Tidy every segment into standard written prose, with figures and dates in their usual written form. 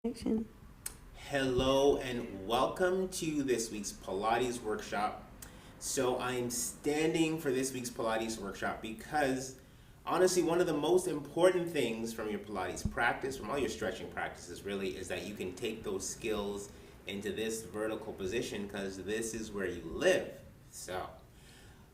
Action. Hello and welcome to this week's Pilates workshop. So I'm standing for this week's Pilates workshop because honestly, one of the most important things from your Pilates practice, from all your stretching practices really, is that you can take those skills into this vertical position because this is where you live. So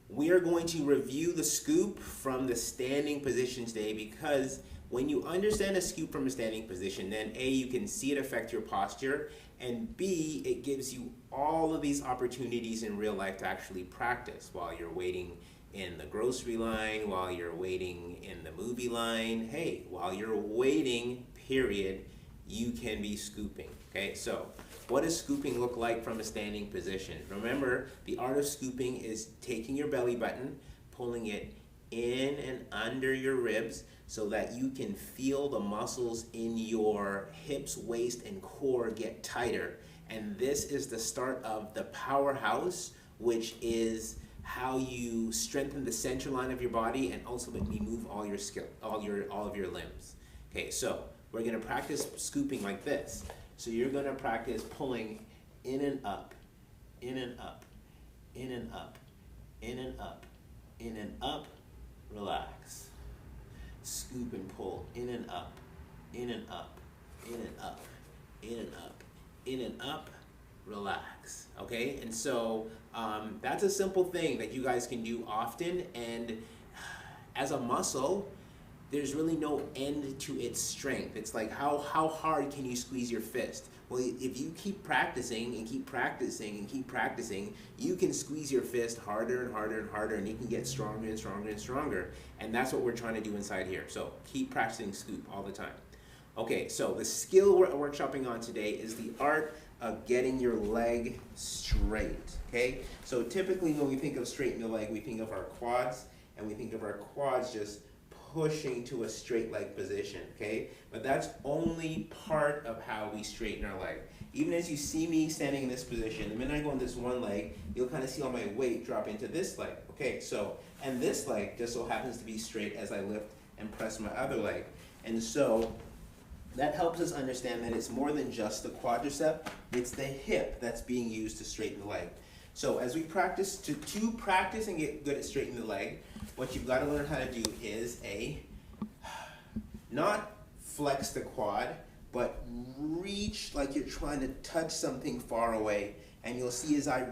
we are going to review the scoop from the standing position today because when you understand a scoop from a standing position, then A, you can see it affect your posture, and B, it gives you all of these opportunities in real life to actually practice while you're waiting in the grocery line, while you're waiting in the movie line. Hey, while you're waiting, period, you can be scooping. Okay, so what does scooping look like from a standing position? Remember, the art of scooping is taking your belly button, pulling it in and under your ribs so that you can feel the muscles in your hips, waist, and core get tighter. And this is the start of the powerhouse, which is how you strengthen the center line of your body and ultimately move all your all of your limbs. Okay, so we're gonna practice scooping like this. So you're gonna practice pulling in and up, in and up, in and up, in and up, in and up, relax. Scoop and pull, in and up, in and up, in and up, in and up, in and up, relax. Okay, and so that's a simple thing that you guys can do often, and as a muscle, there's really no end to its strength. It's like how hard can you squeeze your fist? Well, if you keep practicing and keep practicing and keep practicing, you can squeeze your fist harder and harder and harder, and you can get stronger and stronger and stronger. And that's what we're trying to do inside here. So keep practicing scoop all the time. Okay, so the skill we're workshopping on today is the art of getting your leg straight. Okay, so typically when we think of straighten the leg, we think of our quads, and we think of our quads just pushing to a straight leg position, okay? But that's only part of how we straighten our leg. Even as you see me standing in this position, the minute I go on this one leg, you'll kind of see all my weight drop into this leg, okay? So, and this leg just so happens to be straight as I lift and press my other leg. And so, that helps us understand that it's more than just the quadricep, it's the hip that's being used to straighten the leg. So as we practice, to practice and get good at straightening the leg, what you've got to learn how to do is not flex the quad, but reach like you're trying to touch something far away. And you'll see as I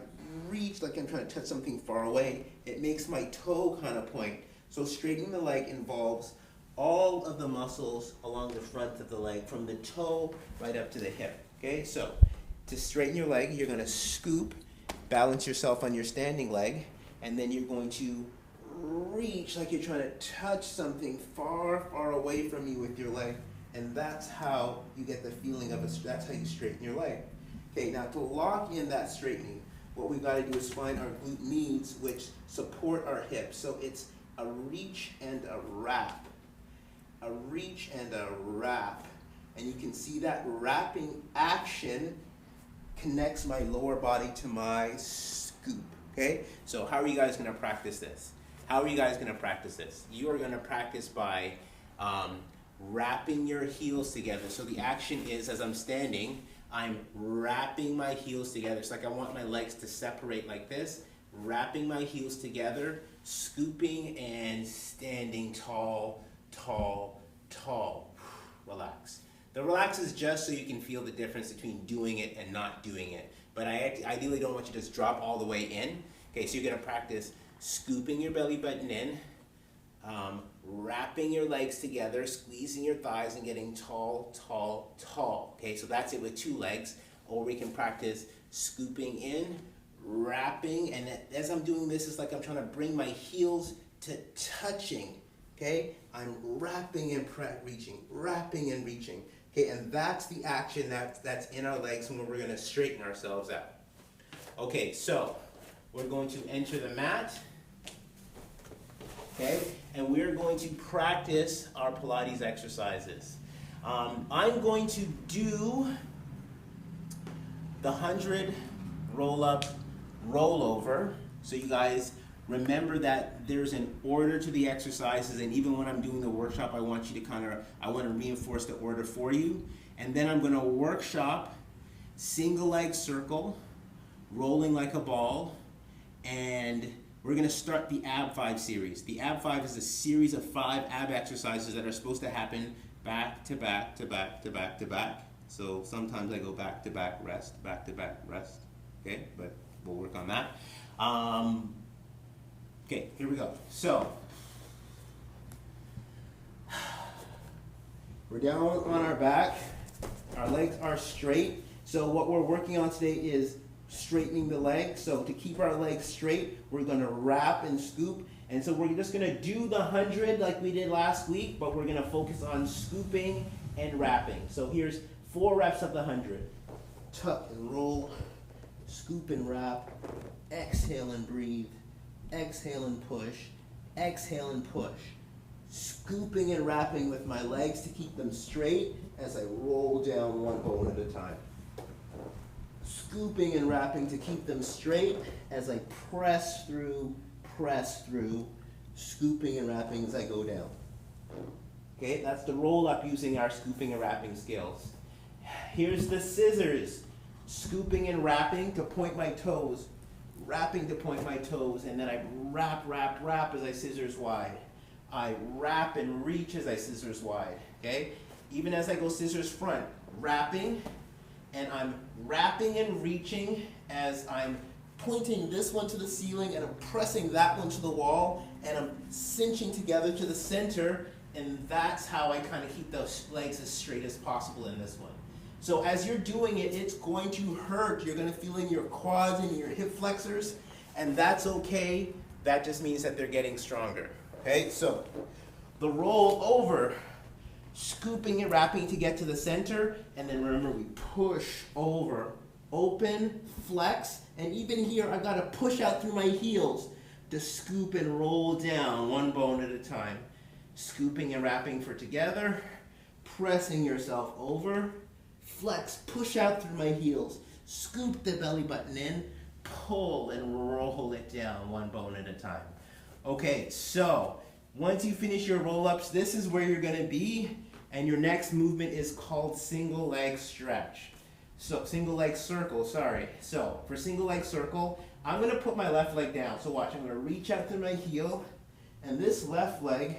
reach like I'm trying to touch something far away, it makes my toe kind of point. So straightening the leg involves all of the muscles along the front of the leg, from the toe right up to the hip. Okay, so to straighten your leg, you're going to scoop, balance yourself on your standing leg, and then you're going to reach like you're trying to touch something far, far away from you with your leg, and that's how you get the feeling of that's how you straighten your leg. Okay, now to lock in that straightening, what we've got to do is find our glute meads, which support our hips. So it's a reach and a wrap. A reach and a wrap. And you can see that wrapping action connects my lower body to my scoop. Okay? So how are you guys going to practice this? How are you guys going to practice this? You are going to practice by wrapping your heels together. So the action is, as I'm standing, I'm wrapping my heels together. It's like I want my legs to separate like this, wrapping my heels together, scooping and standing tall, tall, tall. Relax. The relax is just so you can feel the difference between doing it and not doing it. But I ideally don't want you to just drop all the way in. Okay, so you're going to practice scooping your belly button in, wrapping your legs together, squeezing your thighs, and getting tall, tall, tall. Okay, so that's it with two legs. Or we can practice scooping in, wrapping, and as I'm doing this, it's like I'm trying to bring my heels to touching. Okay, I'm wrapping and reaching, wrapping and reaching. Okay, and that's the action that's in our legs when we're going to straighten ourselves out. Okay, so we're going to enter the mat. Okay, and we're going to practice our Pilates exercises. I'm going to do the 100 roll-up, roll-over, so you guys remember that there's an order to the exercises, and even when I'm doing the workshop, I want to reinforce the order for you. And then I'm going to workshop single leg circle, rolling like a ball, and we're going to start the ab 5 series. The ab 5 is a series of 5 ab exercises that are supposed to happen back to back to back to back to back. So sometimes I go back to back, rest, back to back, rest. Okay, but we'll work on that. Okay, here we go. So we're down on our back. Our legs are straight. So what we're working on today is straightening the legs. So to keep our legs straight, we're going to wrap and scoop. And so we're just going to do the 100 like we did last week, but we're going to focus on scooping and wrapping. So here's 4 reps of the 100. Tuck and roll, scoop and wrap, exhale and breathe, exhale and push, exhale and push. Scooping and wrapping with my legs to keep them straight as I roll down one bone at a time. Scooping and wrapping to keep them straight as I press through, scooping and wrapping as I go down. Okay, that's the roll up using our scooping and wrapping skills. Here's the scissors. Scooping and wrapping to point my toes, wrapping to point my toes, and then I wrap as I scissors wide. I wrap and reach as I scissors wide, okay? Even as I go scissors front, wrapping, and I'm wrapping and reaching as I'm pointing this one to the ceiling and I'm pressing that one to the wall and I'm cinching together to the center, and that's how I kind of keep those legs as straight as possible in this one. So as you're doing it, it's going to hurt. You're going to feel in your quads and your hip flexors, and that's okay. That just means that they're getting stronger. Okay, so the roll over, scooping and wrapping to get to the center, and then remember we push over, open, flex, and even here I've got to push out through my heels to scoop and roll down one bone at a time. Scooping and wrapping for together, pressing yourself over, flex, push out through my heels, scoop the belly button in, pull and roll it down one bone at a time. Okay, so once you finish your roll-ups, this is where you're going to be, and your next movement is called single leg stretch. So single leg circle, sorry. So for single leg circle, I'm going to put my left leg down. So watch, I'm going to reach out through my heel, and this left leg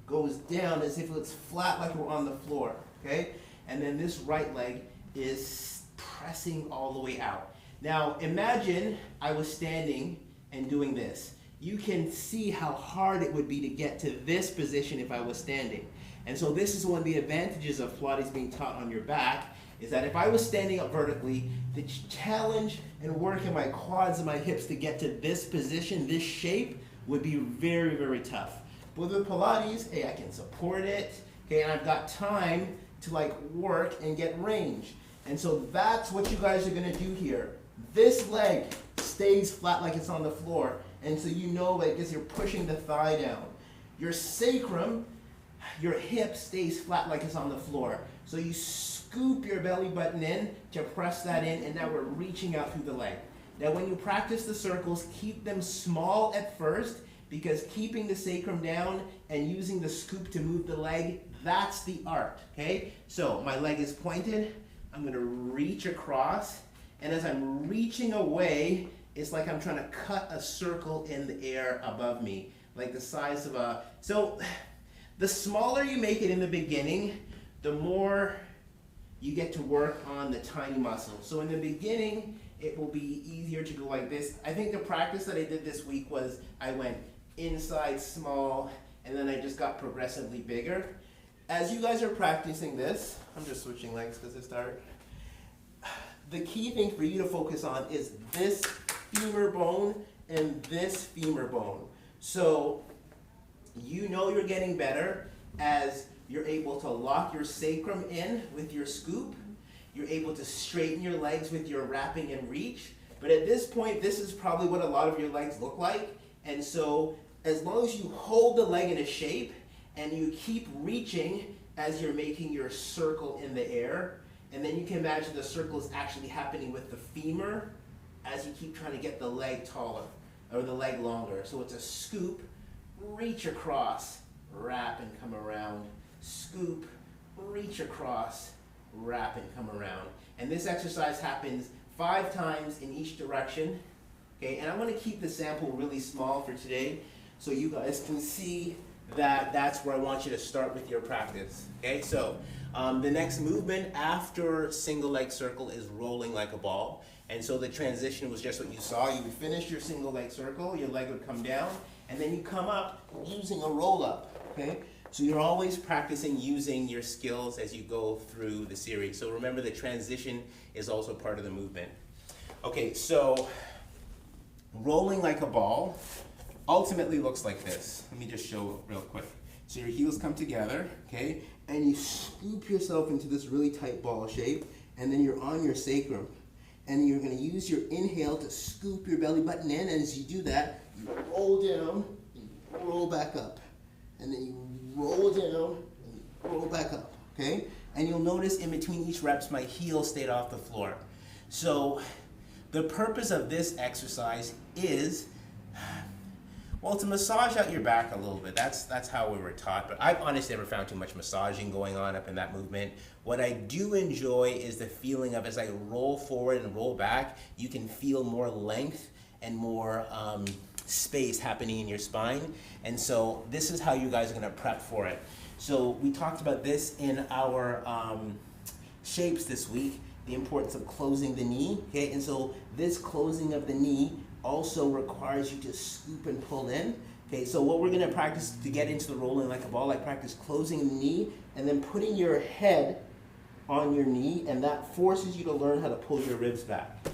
goes down as if it's flat like we're on the floor, okay? And then this right leg is pressing all the way out. Now imagine I was standing and doing this. You can see how hard it would be to get to this position if I was standing. And so this is one of the advantages of Pilates being taught on your back, is that if I was standing up vertically, the challenge and work in my quads and my hips to get to this position, this shape, would be very, very tough. But with Pilates, hey, I can support it, okay, and I've got time to like work and get range. And so that's what you guys are gonna do here. This leg stays flat like it's on the floor. And so you know, like, as you're pushing the thigh down. Your sacrum, your hip stays flat like it's on the floor. So you scoop your belly button in to press that in, and now we're reaching out through the leg. Now when you practice the circles, keep them small at first, because keeping the sacrum down and using the scoop to move the leg, that's the art, okay? So my leg is pointed, I'm going to reach across, and as I'm reaching away, it's like I'm trying to cut a circle in the air above me, like the size of a... So the smaller you make it in the beginning, the more you get to work on the tiny muscles. So in the beginning, it will be easier to go like this. I think the practice that I did this week was I went inside small, and then I just got progressively bigger. As you guys are practicing this, I'm just switching legs because it's dark. The key thing for you to focus on is this femur bone and this femur bone. So you know you're getting better as you're able to lock your sacrum in with your scoop. You're able to straighten your legs with your wrapping and reach. But at this point, this is probably what a lot of your legs look like. And so as long as you hold the leg in a shape and you keep reaching as you're making your circle in the air, and then you can imagine the circle is actually happening with the femur as you keep trying to get the leg taller or the leg longer. So it's a scoop, reach across, wrap and come around, scoop, reach across, wrap and come around. And this exercise happens 5 times in each direction. Okay, and I'm going to keep the sample really small for today so you guys can see that that's where I want you to start with your practice. Okay, so the next movement after single leg circle is rolling like a ball. And so the transition was just what you saw. You would finish your single leg circle, your leg would come down, and then you come up using a roll up. Okay, so you're always practicing using your skills as you go through the series. So remember, the transition is also part of the movement. Okay, so rolling like a ball ultimately looks like this. Let me just show real quick. So your heels come together, okay, and you scoop yourself into this really tight ball shape, and then you're on your sacrum. And you're going to use your inhale to scoop your belly button in, and as you do that, you roll down, and you roll back up. And then you roll down, and you roll back up, okay? And you'll notice in between each reps, my heel stayed off the floor. So the purpose of this exercise is, well, to massage out your back a little bit. That's how we were taught, but I've honestly never found too much massaging going on up in that movement. What I do enjoy is the feeling of, as I roll forward and roll back, you can feel more length and more space happening in your spine. And so this is how you guys are going to prep for it. So we talked about this in our shapes this week, the importance of closing the knee. Okay, and so this closing of the knee also requires you to scoop and pull in. Okay, so what we're going to practice to get into the rolling like a ball, I practice closing the knee and then putting your head on your knee, and that forces you to learn how to pull your ribs back.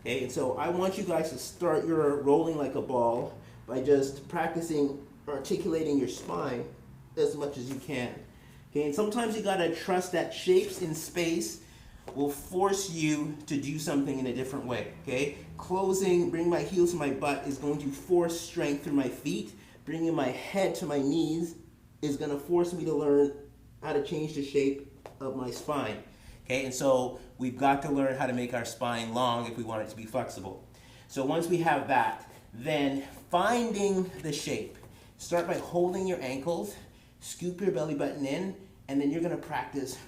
Okay, and so I want you guys to start your rolling like a ball by just practicing articulating your spine as much as you can. Okay, and sometimes you got to trust that shapes in space will force you to do something in a different way. Okay, closing, bring my heels to my butt is going to force strength through my feet. Bringing my head to my knees is going to force me to learn how to change the shape of my spine. Okay, and so we've got to learn how to make our spine long if we want it to be flexible. So once we have that, then finding the shape. Start by holding your ankles, scoop your belly button in, and then you're going to practice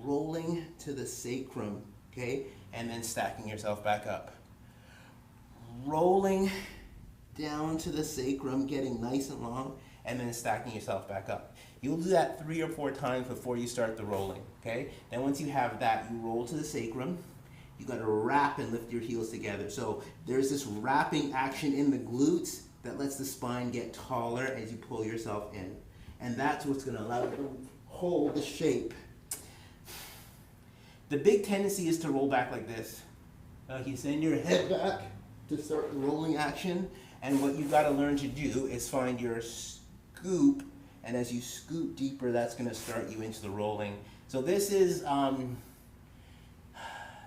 rolling to the sacrum, okay, and then stacking yourself back up. Rolling down to the sacrum, getting nice and long, and then stacking yourself back up. You'll do that 3 or 4 times before you start the rolling, okay? Then once you have that, you roll to the sacrum. You got to wrap and lift your heels together. So there's this wrapping action in the glutes that lets the spine get taller as you pull yourself in. And that's what's going to allow you to hold the shape. The big tendency is to roll back like this. You send your head back to start the rolling action. And what you've got to learn to do is find your scoop, and as you scoop deeper, that's going to start you into the rolling. So this is an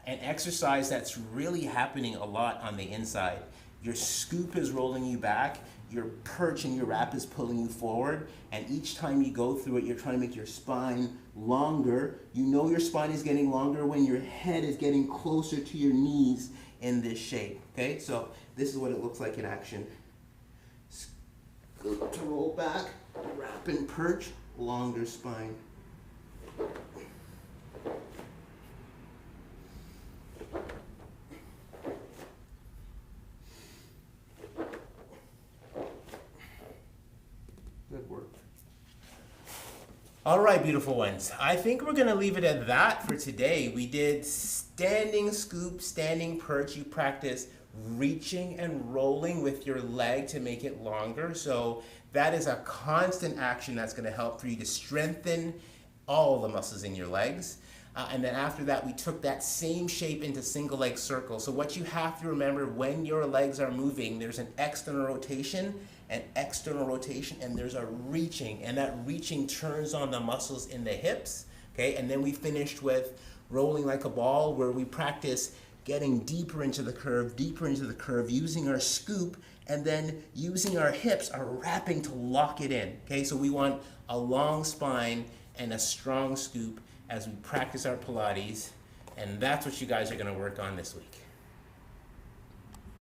exercise that's really happening a lot on the inside. Your scoop is rolling you back, your perch and your wrap is pulling you forward, and each time you go through it, you're trying to make your spine longer. You know your spine is getting longer when your head is getting closer to your knees in this shape. Okay, so this is what it looks like in action. Scoop to roll back, wrap and perch, longer spine. Good work. All right, beautiful ones. I think we're going to leave it at that for today. We did standing scoop, standing perch. You practice reaching and rolling with your leg to make it longer. So that is a constant action that's going to help for you to strengthen all the muscles in your legs. And then after that, we took that same shape into single leg circle. So what you have to remember when your legs are moving, there's an external rotation, and there's a reaching, and that reaching turns on the muscles in the hips. Okay, and then we finished with rolling like a ball, where we practice getting deeper into the curve, using our scoop, and then using our hips, our wrapping to lock it in. Okay, so we want a long spine and a strong scoop as we practice our Pilates, and that's what you guys are going to work on this week.